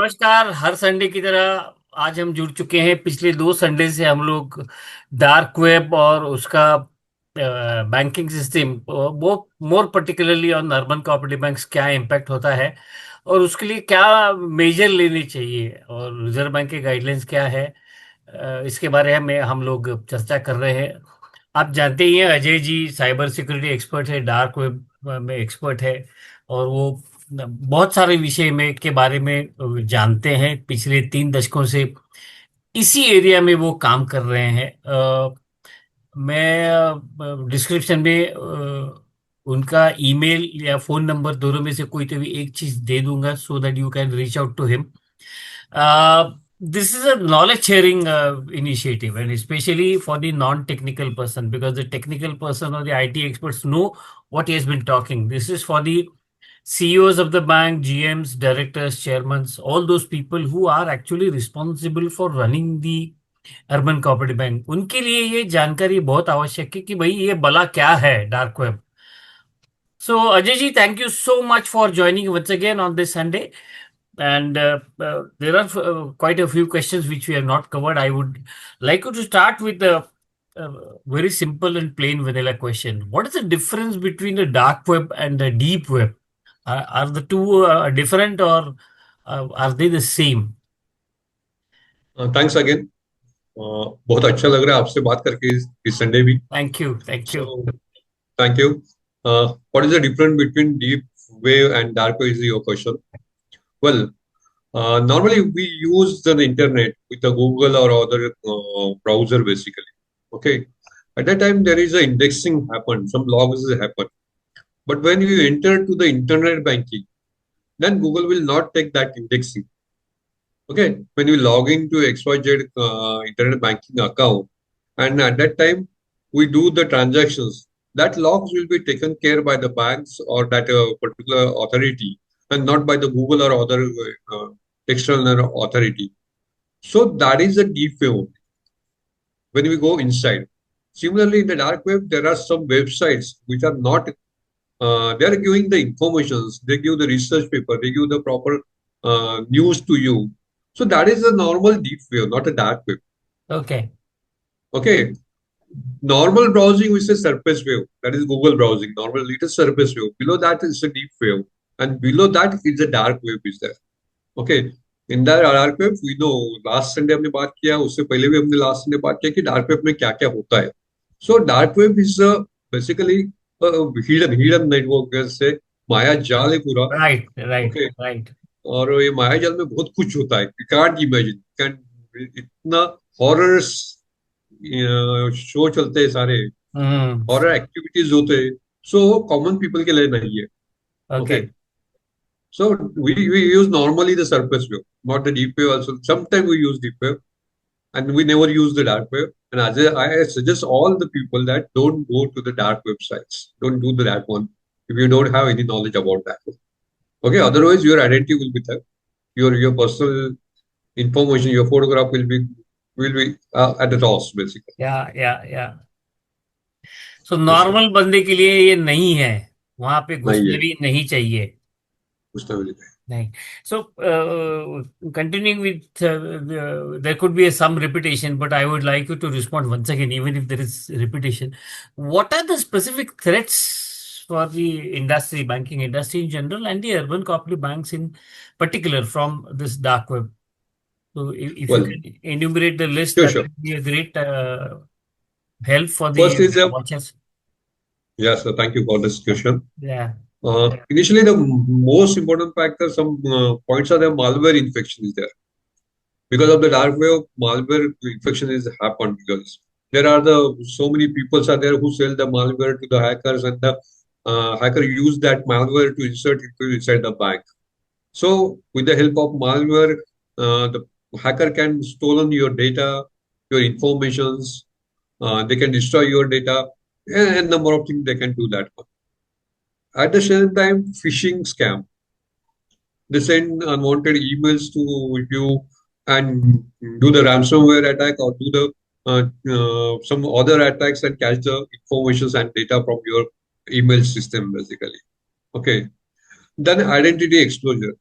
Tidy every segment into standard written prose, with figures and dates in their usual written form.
नमस्कार। हर संडे की तरह आज हम जुड़ चुके हैं। पिछले 2 संडे से हम लोग डार्क वेब और उसका बैंकिंग सिस्टम, वो more particularly on urban cooperative banks, क्या इम्पैक्ट होता है और उसके लिए क्या मेजर लेने चाहिए और रिजर्व बैंक के गाइडलाइंस क्या है, इसके बारे में हम लोग चर्चा कर रहे हैं। आप जानते ही हैं, Ajay ji cyber security expert है, डार्क वेब में एक्सपर्ट है और वो बहुत सारे विषय में के बारे में जानते हैं। पिछले 3 दशकों से इसी एरिया में वो काम कर रहे हैं। मैं डिस्क्रिप्शन में उनका ईमेल या फोन नंबर, दोनों में से कोई तो भी एक चीज दे दूंगा, so that you can reach out to him. This is a knowledge sharing initiative, and especially for the non-technical person, because the technical person or the IT experts know what he has been talking. This is for the CEOs of the bank, GMs, directors, chairmen, all those people who are actually responsible for running the urban cooperative bank. उनके लिए ये जानकारी बहुत आवश्यक है कि भाई ये भला क्या है dark web. So Ajay ji, thank you so much for joining once again on this Sunday. And there are quite a few questions which we have not covered. I would like you to start with a very simple and plain vanilla question. What is the difference between the dark web and the deep web? Are the two different, or are they the same? Thanks again. बहुत अच्छा लग रहा है आपसे बात करके इस Sunday भी। Thank you. Thank you. So thank you. What is the difference between deep wave and dark wave is your question. Well, normally we use the internet with a Google or other browser basically. Okay, at that time there is a indexing happen, some logs happen. But when you enter to the internet banking, then Google will not take that indexing. Okay, when you log into XYZ internet banking account, and at that time we do the transactions, that logs will be taken care by the banks or that particular authority, and not by the Google or other external authority. So that is a deep web when we go inside. Similarly, in the dark web, there are some websites which are not. They are giving the informations. They give the research paper. They give the proper news to you. So that is a normal deep web, not a dark web. Okay. Okay. Normal browsing is a surface web. That is Google browsing. Normal little surface web. Below that is a deep web. And below that is a dark web is there. Okay. In dark web we know, last Sunday हमने बात किया, उससे पहले भी हमने last Sunday बात किया कि डार्क वेब में क्या क्या होता है. So dark web is basically hidden hidden network से माया जाल है पूरा. Right. Right. ओके. Right. और ये माया जाल में बहुत कुछ होता है, यू कांट इमेजिन, कैन इतना हॉरर्स शो चलते हैं सारे, Hmm. हॉरर एक्टिविटीज होते हैं. सो कॉमन पीपल के लिए नहीं है. Okay. Okay. So we use normally the surface web, not the deep web also. Sometimes we use deep web and we never use the dark web. And as I suggest all the people that don't go to the dark websites. Don't do the that one if you don't have any knowledge about that. Okay, otherwise your identity will be there. Your personal information, your photograph will be at the loss basically. Yeah. Yeah. Yeah. So Yes, sir. Normal बंदे के लिए ये नहीं है, वहां पे नहीं घुसना है, भी नहीं चाहिए. कुछ तो मिलता है. नहीं. So continuing with, there could be some repetition, but I would like you to respond once again even if there is repetition. What are the specific threats for the industry, banking industry in general, and the urban cooperative banks in particular from this dark web? So if you Well, can enumerate the list, sure, that sure. would be a great help for the First is a watchers. yes, sir. Thank you for this question. Yeah. Initially, the most important factor, some points are the malware infection is there. Because of the dark web, malware infection is happened because there are the so many people are there who sell the malware to the hackers, and the hacker use that malware to insert it inside the bank. So, with the help of malware, the hacker can stolen your data, your informations. They can destroy your data, and a number of things they can do that. At the same time, phishing scam. They send unwanted emails to you and do the ransomware attack or do the some other attacks and catch the informations and data from your email system basically. Okay. Then identity exposure.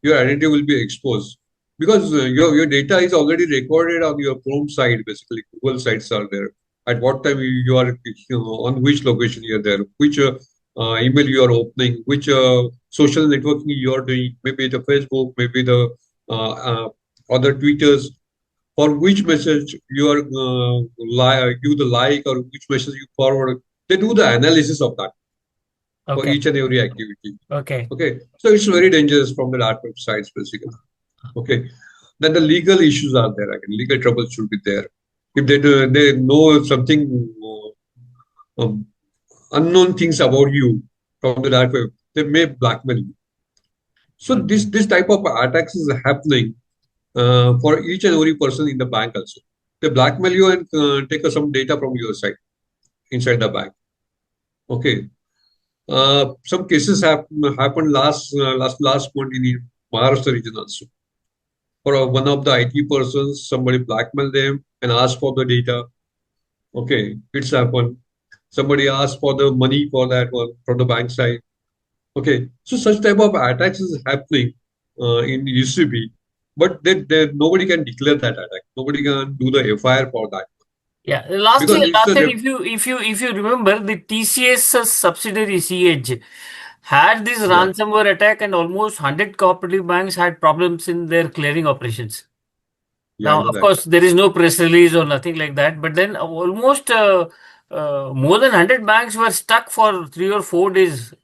your identity will be exposed because your data is already recorded on your Chrome site. Basically, Google sites are there. At what time you are, on which location you are there, which email you are opening, which social networking you are doing, maybe the Facebook, maybe the uh, uh, other Twitters, for which message you are give the like or which message you forward. They do the analysis of that for Okay. each and every activity. Okay. Okay, so it's very dangerous from the dark websites basically. Okay, then the legal issues are there. Again, legal trouble should be there. If they know something unknown things about you from the dark web, they may blackmail you. So Okay. this type of attacks is happening for each and every person in the bank also. They blackmail you and take some data from your side inside the bank. Okay. Some cases have happened last month in Maharashtra region also. For one of the IT persons, somebody blackmailed them and asked for the data. Okay, it's happened. Somebody asked for the money for that one from the bank side. Okay, so such type of attacks is happening in UCB, but nobody can declare that attack. Nobody can do the FIR for that Yeah. Last because year, it's last a year, if you remember, the TCS subsidiary CH had this yeah, ransomware attack, and almost 100 cooperative banks had problems in their clearing operations. yeah, I Now, know of that. course, there is no press release or nothing like that, but then almost more than 100 banks were stuck for 3 or 4 days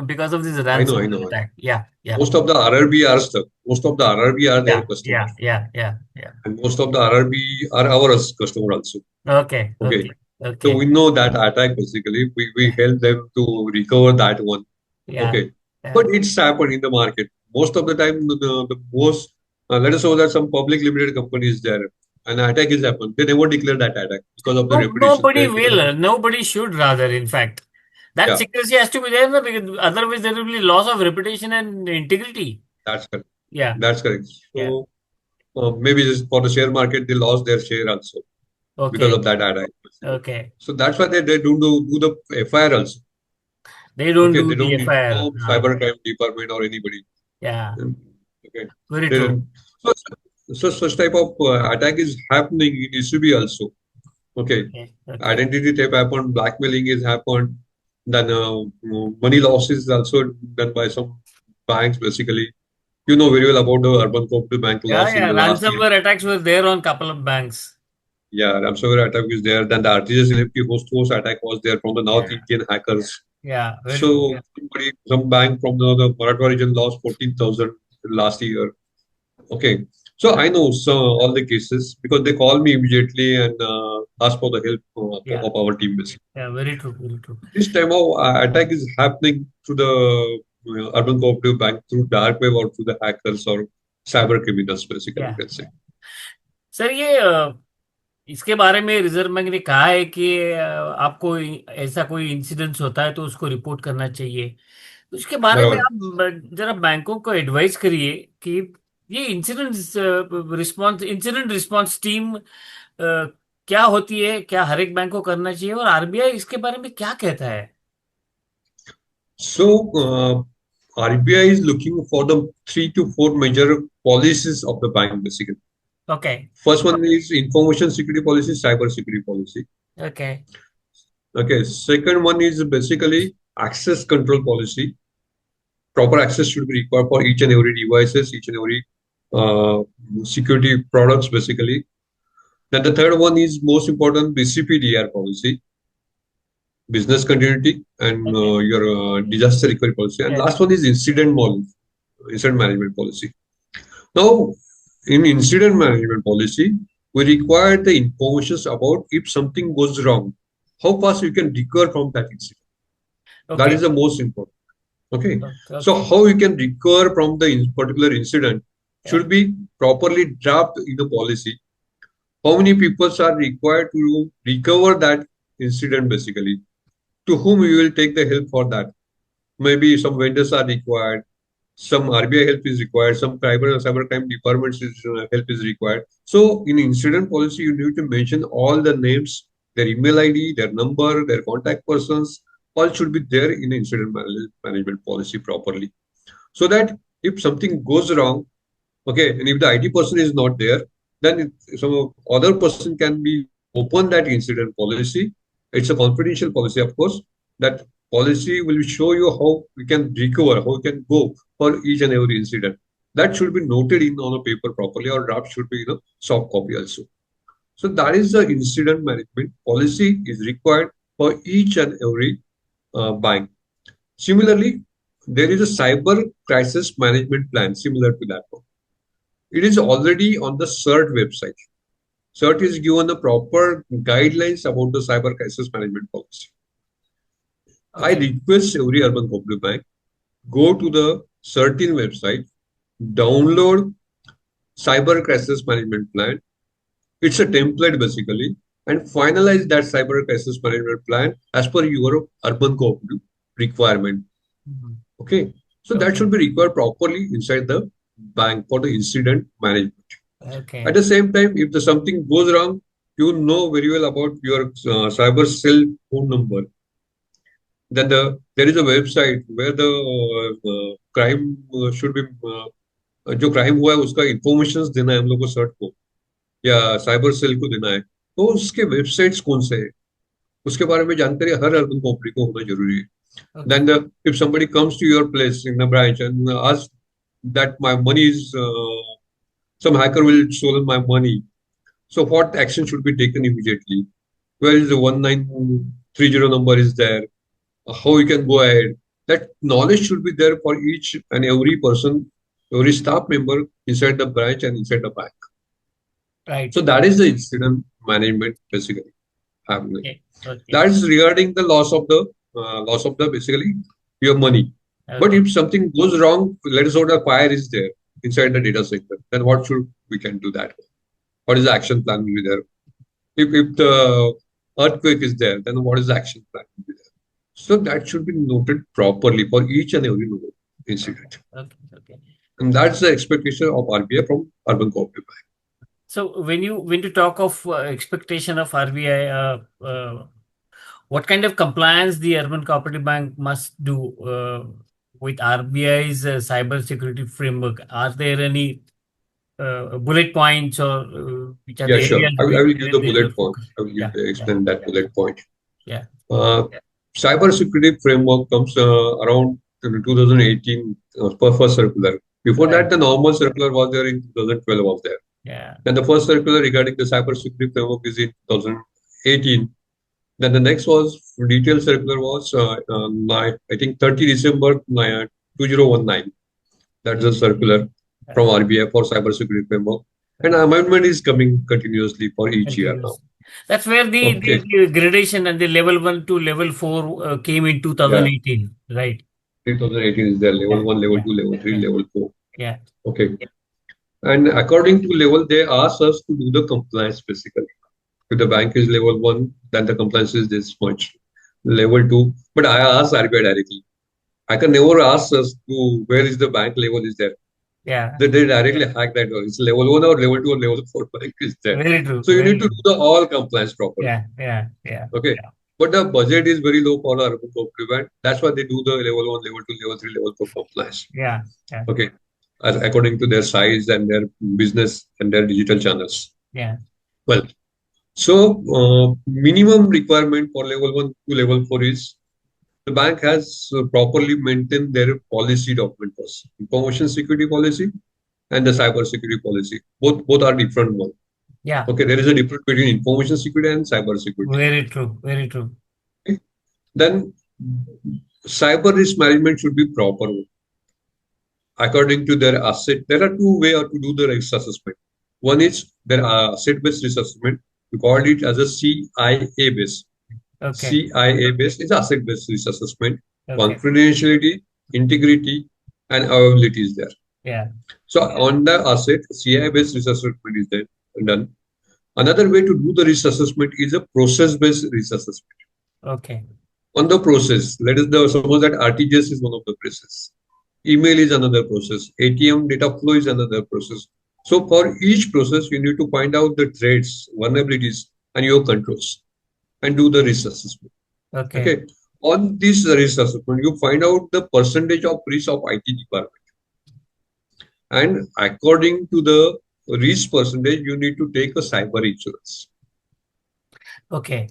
because of this I know, I ransomware know. attack. Yeah, yeah, Most of the RRB are stuck. Most of the RRB are their yeah, customers, yeah, yeah, yeah, yeah. and most of the RRB are our customer also. Okay, Okay, okay, so we okay. know that attack basically. We Yeah, help them to recover that one. yeah, Okay, but yeah. it's happened in the market. Most of the time, the most let us say that some public limited company is there, an attack is happened. They never declare that attack because of the No, reputation. nobody will. Nobody should, rather, in fact. That Yeah, secrecy has to be there, no, because otherwise there will be loss of reputation and integrity. that's correct. Yeah, That's correct. yeah. So maybe just for the share market, they lost their share also because Okay, of that attack. Basically. okay. So that's why they don't do the FIR also. They don't Okay, do they the don't FIR. inform cybercrime department or anybody. Yeah, Mm, okay, very they true. don't. So, so such type of attack is happening in ECB also. Okay, Okay, okay. identity theft happened, blackmailing is happened, then money loss is also done by some banks basically. You know very well about the urban cooperative bank Yeah, loss in yeah. the last year. Ransomware attacks were there on couple of banks. Yeah, ransomware attack is there. Then the RTGS NFT host attack was there from the North Yeah, Indian hackers. yeah, very true. So some bank from the Marathwada region lost 14,000 last year. Okay. So I know all the cases because they call me immediately and ask for the help Yeah, of our team. Basically. yeah, very true, very true. This time of attack is happening through the urban cooperative bank through dark web or through the hackers or cyber criminals basically you Yeah, can say. yeah. Sir ये इसके बारे में reserve bank ने कहा है कि आपको ऐसा कोई इंसिडेंस होता है तो उसको रिपोर्ट करना चाहिए। तो उसके बारे में बराबर. आप जरा बैंकों को एडवाइस करिए कि ये इंसिडेंट रिस्पांस टीम क्या होती है, क्या हर एक बैंक को करना चाहिए, और आरबीआई इसके बारे में क्या कहता है? So RBI is looking for the 3 to 4 major policies of the bank basically. Okay, First one is information security policy, cyber security policy. Okay, Okay. Second one is basically access control policy. Proper access should be required for each and every devices, each and every uh, security products basically. Then the third one is most important BCPDR policy, business continuity, and okay, your disaster recovery policy. And last one is incident management policy. Now, in incident management policy, we require the information about if something goes wrong, how fast you can recover from that incident. That okay, is the most important. Okay. So okay, how you can recover from the particular incident या, should be properly drafted in the policy. How many people are required to recover that incident basically? To whom you will take the help for that? Maybe some vendors are required, some RBI help is required, some cybercrime departments help is required. So in incident policy, you need to mention all the names, their email ID, their number, their contact persons, all should be there in incident management policy properly. So that if something goes wrong, okay, and if the IT person is not there, then some other person can be open that incident policy. It's a confidential policy, of course. That policy will show you how we can recover, how we can go for each and every incident. That should be noted in on a paper properly, or draft should be in a soft copy also. So that is the incident management policy is required for each and every bank. Similarly, there is a cyber crisis management plan similar to that one. It is already on the CERT website. CERT is given the proper guidelines about the cyber crisis management policy. I Okay. request every urban cooperative bank go to the certain website, download cyber crisis management plan. It's a template basically, and finalize that cyber crisis management plan as per your urban cooperative requirement. Mhm. Okay, so that Okay. should be required properly inside the bank for the incident management. At Okay. the same time, if the something goes wrong, you know very well about your cyber cell phone number. Then there is a website where the crime should be जो crime हुआ है उसका information देना है हम लोग को shirt को या साइबर सेल को देना है तो उसके वेबसाइट्स कौन से है उसके बारे में जानकारी हर अर्बन कोऑपरेटिव को होना जरूरी है. Okay. Then if somebody comes to your place in the branch and asks that my money is some hacker will stolen my money. So what action should be taken immediately? Where is the 1930 number is there? How you can go ahead? That knowledge should be there for each and every person, every staff member inside the branch and inside the bank. Right. So that is the incident management basically happening. Okay. Okay. That is regarding the loss of the basically your money. But Okay. if something goes wrong, let us say the fire is there inside the data center, then what should we can do that? What is the action plan will be there? If the earthquake is there, then what is the action plan will be there? So that should be noted properly for each and every incident. Okay. Okay. And that's the expectation of RBI from urban cooperative bank. So when you talk of expectation of RBI, what kind of compliance the urban cooperative bank must do with RBI's cyber security framework? Are there any bullet points or which are Yeah, the sure. areas I will give where the they will bullet point. focus? I will Yeah. Yeah. explain that bullet point. Yeah. Uh, cybersecurity framework comes around 2018 per first circular. Before Right. that, the normal circular was there in 2012 was there. Yeah. Then the first circular regarding the cybersecurity framework is in 2018. Then the next was detailed circular was I think 30 December 2019. That's the circular from Right. RBI for cybersecurity framework. And Right. amendment is coming continuously for each year now. Continuous. That's where Okay. the gradation and the level 1 to level 4 came in Yeah. 2018, right? 2018 is there. Level Yeah, 1, level yeah, 2, level 3, yeah, level 4. yeah, Okay. And according to level, they ask us to do the compliance basically. If the bank is level 1, then the compliance is this much. Level 2. But I ask RBI directly. I can never ask us to where is the bank level is there. yeah. They directly hack that. It's level 1 or level 2 or level 4 bank is there. Very true, So you need very to true. do the all compliance properly. Yeah, yeah, yeah, Okay. yeah, But the budget is very low for our urban cooperative bank. That's why they do the level 1, level 2, level 3, level 4 compliance. yeah, yeah, Okay. According to their size and their business and their digital channels. yeah. Well, so minimum requirement for level 1 to level 4 is the bank has properly maintained their policy document first. Information security policy and the cyber security policy. Both are different one. Yeah. Okay, there is a difference between information security and cyber security. Very true, very true. Okay. Then cyber risk management should be proper. According to their asset, there are two ways to do the risk assessment. One is their asset-based risk assessment. We call it as a CIA based. Okay, CIA based is asset-based risk assessment. okay, Confidentiality, integrity, and availability is there. yeah, So on the asset, CIA-based risk assessment is there, done. Another way to do the risk assessment is a process-based risk assessment. okay, On the process, let us suppose that RTGS is one of the process. Email is another process. ATM data flow is another process. So for each process, you need to find out the threats, vulnerabilities, and your controls, and do the risk assessment. okay, Okay. On this risk assessment, you find out the percentage of risk of IT department. and according to the risk percentage, you need to take a cyber insurance. Okay.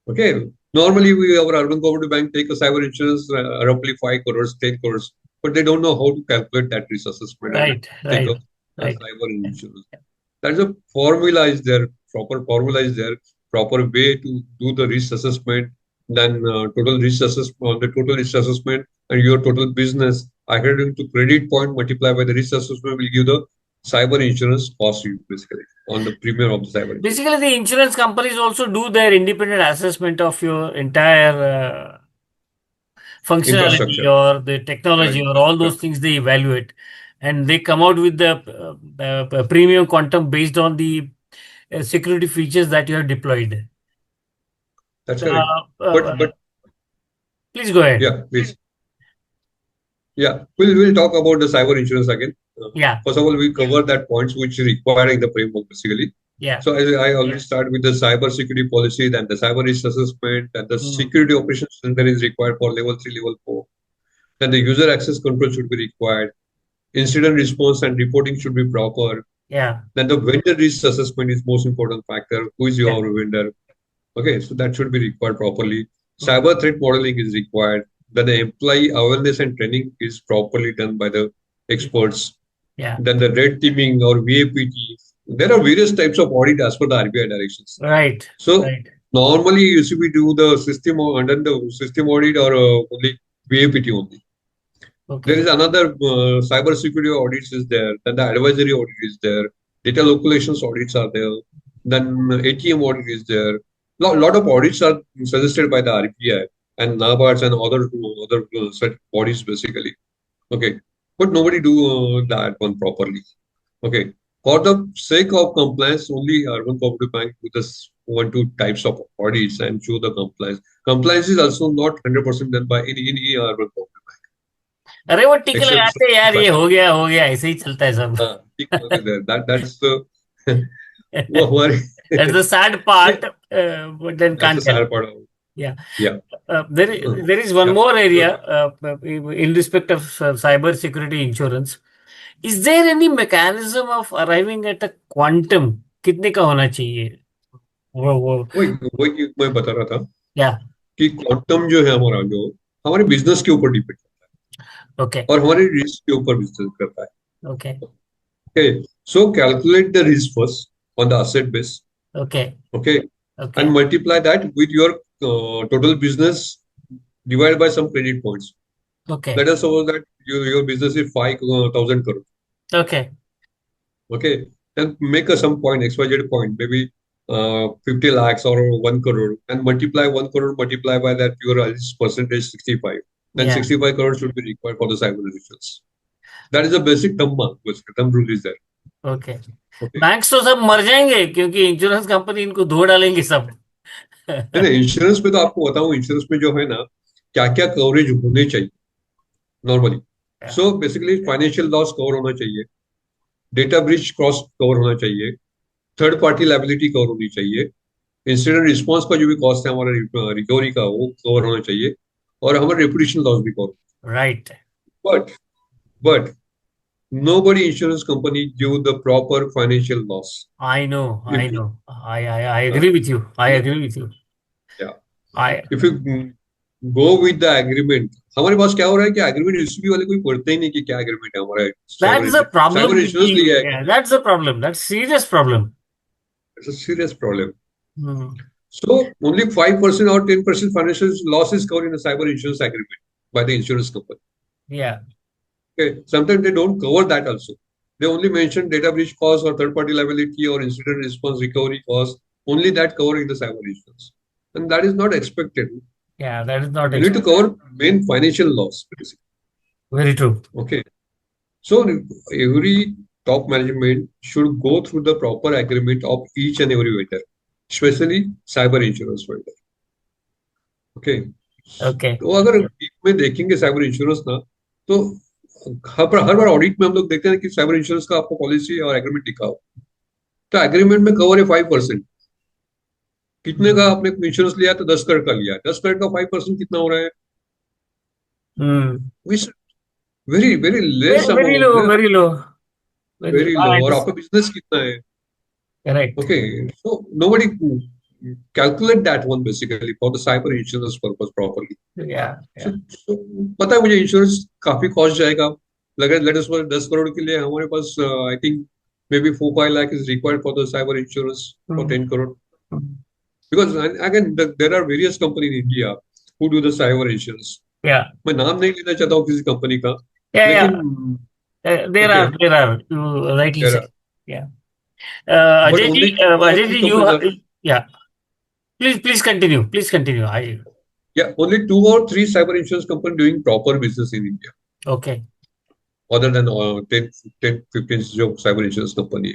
Okay. Normally, our urban cooperative bank take a cyber insurance roughly 5 crores, 10 crores, but they don't know how to calculate that risk assessment and Right. take Right. a Right. cyber insurance. There's a formula is there, proper formula is there, proper way to do the risk assessment, then total risk assessment, the total risk assessment and your total business according to credit point multiply by the risk assessment will give the cyber insurance cost you basically on the premium of the cyber insurance. Basically, the insurance companies also do their independent assessment of your entire functionality Infrastructure, or the right? technology or all Infrastructure. those things they evaluate, and they come out with the premium quantum based on the security features that you have deployed. That's Uh, correct. But Please go ahead. yeah, please. Yeah, we'll talk about the cyber insurance again. Yeah. First of all, we cover that points which require in the framework basically. Yeah. So I already start with the cyber security policy, then the cyber risk assessment, and the Mm. security operations center is required for level 3, level 4. Then the user access control should be required. Incident response and reporting should be proper. Yeah. Then the vendor risk assessment is most important factor. Who is Yeah. your vendor? Okay, so that should be required properly. Mm. Cyber threat modeling is required. Then the employee awareness and training is properly done by the experts. Yeah. Then the red teaming or VAPT. There are various types of audit as per the RBI directions. Right. So Right. normally UCB do the system or under the system audit or only VAPT only. There Okay. is another cyber security audits is there. Then the advisory audit is there. Data localizations audits are there. Then ATM audit is there. Lot of audits are suggested by the RBI and NABARDs and other set bodies basically. Okay, but nobody do that one properly. Okay, for the sake of compliance, only urban cooperative bank do this one two types of audits and show the compliance. Compliance is also not 100% done by any urban cooperative bank अरे वो टिक except लगाते हैं यार, ये हो गया ऐसे ही चलता है सब. ठीक है, that's the वो हमारे That's the sad part, but then that's the can't help. sad part of it. Yeah. Yeah. There is one Yeah. more area in respect of cyber security insurance. Is there any mechanism of arriving at a quantum? कितने का होना चाहिए? वो वही वही मैं बता रहा था या कि क्वांटम जो है हमारा जो हमारे बिजनेस के ऊपर डिपेंड करता ओके. है और हमारे रिस्क के ऊपर बिजनेस करता है. Okay. Okay, so calculate the risk first on the asset base. Okay. Okay, and okay. multiply that with your total business divided by some credit points. Okay. Let us suppose that your business is 5,000 crore. Okay. Okay, and make a some point, XYZ point, maybe 50 lakhs or 1 crore, and multiply 1 crore multiply by that your risk percentage 65. Then या 65 crore should be required for the cyber insurance. That is the basic term mark, term rule is there. Okay. Okay. Banks तो सब मर जाएंगे क्योंकि insurance company इनको धो डालेंगे सब. नहीं नहीं, इंश्योरेंस में तो आपको बताऊं, इंश्योरेंस में जो है ना क्या क्या कवरेज होने चाहिए normally. So basically financial loss cover होना चाहिए, डेटा ब्रीच कॉस्ट कवर होना चाहिए, थर्ड पार्टी लाइबिलिटी कवर होनी चाहिए, इंसिडेंट रिस्पॉन्स का जो भी कॉस्ट है हमारा रिकवरी का वो कवर होना चाहिए, और हमारा रेपुटेशन लॉस भी cover. Right. But nobody insurance company give the proper financial loss. I know. If I you, know. I uh, agree with you. I agree with you. yeah, I if you go with the agreement, हमारे पास क्या हो रहा है कि agreement UCB वाले कोई पढ़ते ही नहीं कि क्या एग्रीमेंट है हमारा. That's the cyber problem with insurance the, लिया है. yeah, that's the problem. That's serious problem. It's a serious problem. Hmm. So only 5% or 10% financial loss is covered in the cyber insurance agreement by the insurance company. Yeah. Okay. Sometimes they don't cover that also. They only mention data breach cost or third party liability or incident response recovery cost. Only that covering the cyber insurance. And that is not expected. Yeah, that is not You need to cover main financial loss, basically. very true. Okay. So every top management should go through the proper agreement of each and every vendor, especially cyber insurance vendor. Okay. Okay. तो अगर deep में देखेंगे cyber insurance ना, तो हर बार audit में हम लोग देखते हैं कि साइबर इंश्योरेंस का आपको पॉलिसी और एग्रीमेंट लिखा हो, तो एग्रीमेंट में कवर है 5%. कितने का आपने इंश्योरेंस लिया तो 10 करोड़ का लिया, 10 करोड़ का 5% कितना हो रहा है. Hmm. Very very less very very amount low, ना, very low, very low. Very low, Ah, it और is आपका बिजनेस कितना है? correct. Okay, so nobody calculate that one basically for the cyber insurance purpose properly. Yeah, So, yeah. so पता है मुझे insurance काफी cost जाएगा, लगा लेट अस 10 करोड़ के लिए हमारे पास I think maybe 4-5 lakh is required for the cyber insurance for Mm, 10 crore, mm. Because again there are various company in India who do the cyber insurance. Yeah, मैं नाम नहीं लेना चाहता हूँ किसी कंपनी का, yeah, लेकिन yeah. Okay There are. You rightly there said. Are, Yeah. But Ajay only ji, 2 or 3 yeah. Please continue. Please continue. I yeah, only 2 or 3 cyber insurance company doing proper business in India, okay. other than 10, 15 जो cyber insurance company.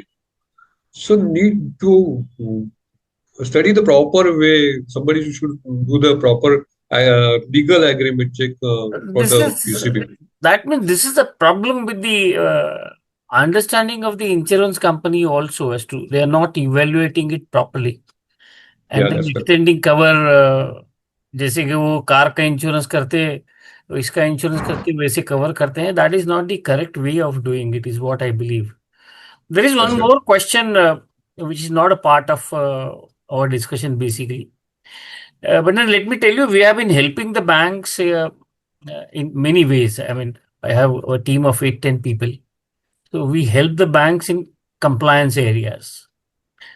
So need to study the proper way. Somebody should do the proper legal agreement check for This the is UCB. that means this is the problem with the understanding of the insurance company also as to they are not evaluating it properly Yeah, and then that's correct. extending cover जैसे कि वो car का insurance करते तो इसका insurance करके वैसे cover करते हैं that is not the correct way of doing it is what I believe there is one That's correct. More question which is not a part of our discussion basically. But then let me tell you, we have been helping the banks in many ways. I mean, I have a team of 8, 10 people. So we help the banks in compliance areas.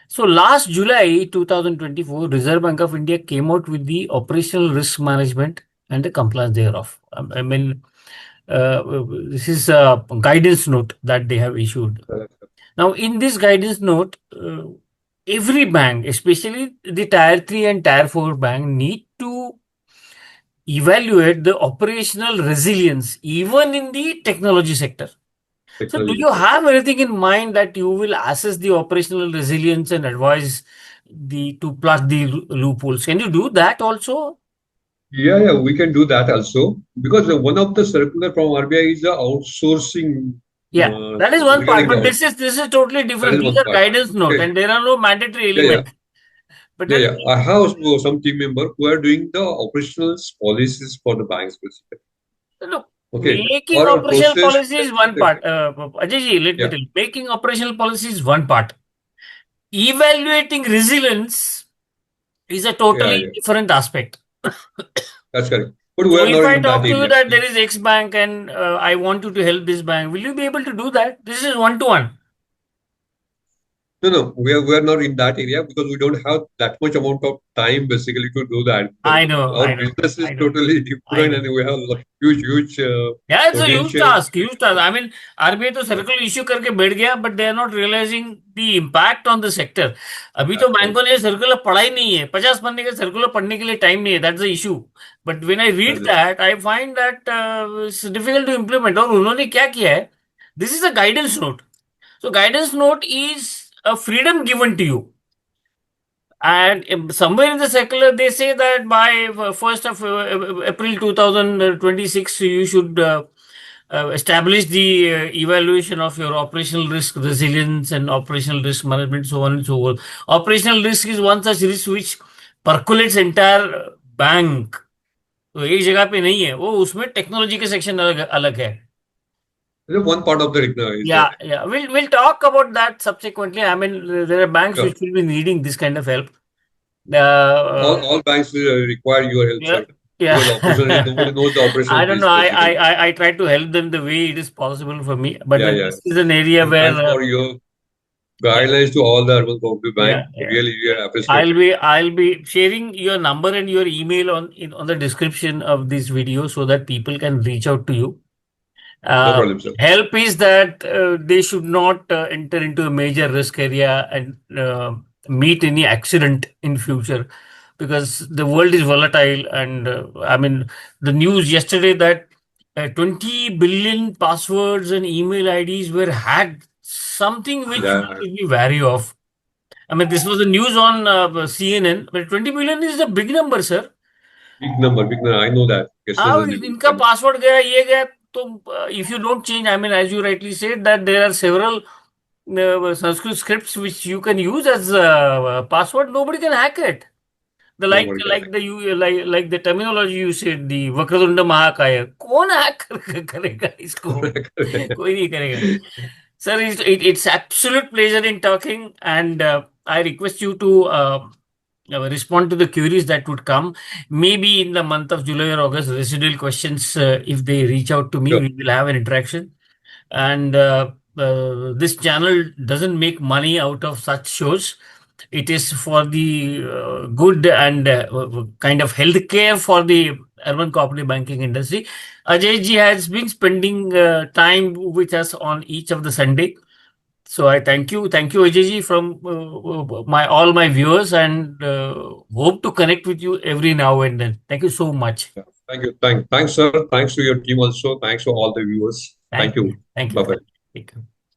So last July 2024, Reserve Bank of India came out with the operational risk management and the compliance thereof. I mean, this is a guidance note that they have issued. Correct. Now, in this guidance note, every bank, especially the tier 3 and tier 4 bank, need to evaluate the operational resilience even in the technology sector. So, do Technology you sector. have anything in mind that you will assess the operational resilience and advise the to plug the loopholes? Can you do that also? Yeah, yeah, we can do that also because one of the circular from RBI is the outsourcing Yeah, that is one part. regarding the But out. this is totally That different. is These one are part. guidance note, Okay. and there are no mandatory Yeah, yeah. element. But Yeah, then, yeah. I have also some team member who are doing the operational policies for the banks, basically. look, Okay. making Or a operational process. policy is one part. Ajay ji, let me Yeah, tell you, making operational policy is one part. Evaluating resilience is a yeah, totally yeah. different aspect. That's correct. But we So are if not I in that talk to you area. that there is X bank and I want you to help this bank, will you be able to do that? This is one to one. No, no, we are not in that area because we don't have that much amount of time basically to do that. I know, Our I know, business is I know, totally I different know. and we have huge, huge Yeah, it's a huge potential. task, huge task. I mean, RBI तो Yeah, circular issue करके बैठ गया but they are not realising the impact on the sector. अभी तो that's correct. बैंकों ने circular पढ़ा ही नहीं है. 50 पन्ने का सर्कुलर पढ़ने के लिए टाइम नहीं है. That's the issue. But when I read That's it. That I find that it's difficult to implement. और उन्होंने क्या किया है, this is a guidance note. So guidance note is a freedom given to you. And somewhere in the circular, they say that by 1st of April 2026, you should establish the evaluation of your operational risk resilience and operational risk management, so on and so forth. Operational risk is one such risk which percolates entire bank. तो एक जगह पे नहीं है वो, उसमें technology के section अलग अलग है. One part of the is there. Yeah, yeah. We'll talk about that subsequently. I mean, there are banks Sure. which will be needing this kind of help. All banks require your help, Yeah, sir. yeah. Because operational, nobody knows the operational I don't know. risk basically. I try to help them the way it is possible for me. But Yeah, then yeah. this is an area And where, thanks for your yeah, guidelines to all the urban cooperative bank. yeah, yeah. Really, really appreciate it. I'll be sharing your number and your email on the description of this video so that people can reach out to you. No problem, sir. Help is that they should not enter into a major risk area and meet any accident in future because the world is volatile. And I mean, the news yesterday that 20 billion passwords and email IDs were hacked, something which we Yeah, should be wary of. I mean, this was the news on CNN, but 20 billion is a big number, sir. big number, big number. I know that. हाँ, Yesterday's news. इनका password गया, ये गया. तो if you don't change, I mean, as you rightly said, that there are several Sanskrit scripts which you can use as password. Nobody can hack it. The Nobody can. like the terminology you said, the Vakratunda महाकाय, कौन hack करेगा इसको? कोई नहीं करेगा. Sir, it's absolute pleasure in talking, and I request you to respond to the queries that would come. Maybe in the month of July or August, residual questions, if they reach out to me, Sure. we will have an interaction. And this channel doesn't make money out of such shows. It is for the good and kind of healthcare for the urban cooperative banking industry. Ajay ji has been spending time with us on each of the Sunday. So I thank you Ajay ji from my all my viewers, and hope to connect with you every now and then. Thank you so much. Yeah. Thank you. Thanks, sir. Thanks to your team also. Thanks to all the viewers. Thank Thank you. you. Thank you. Bye bye. Thank you.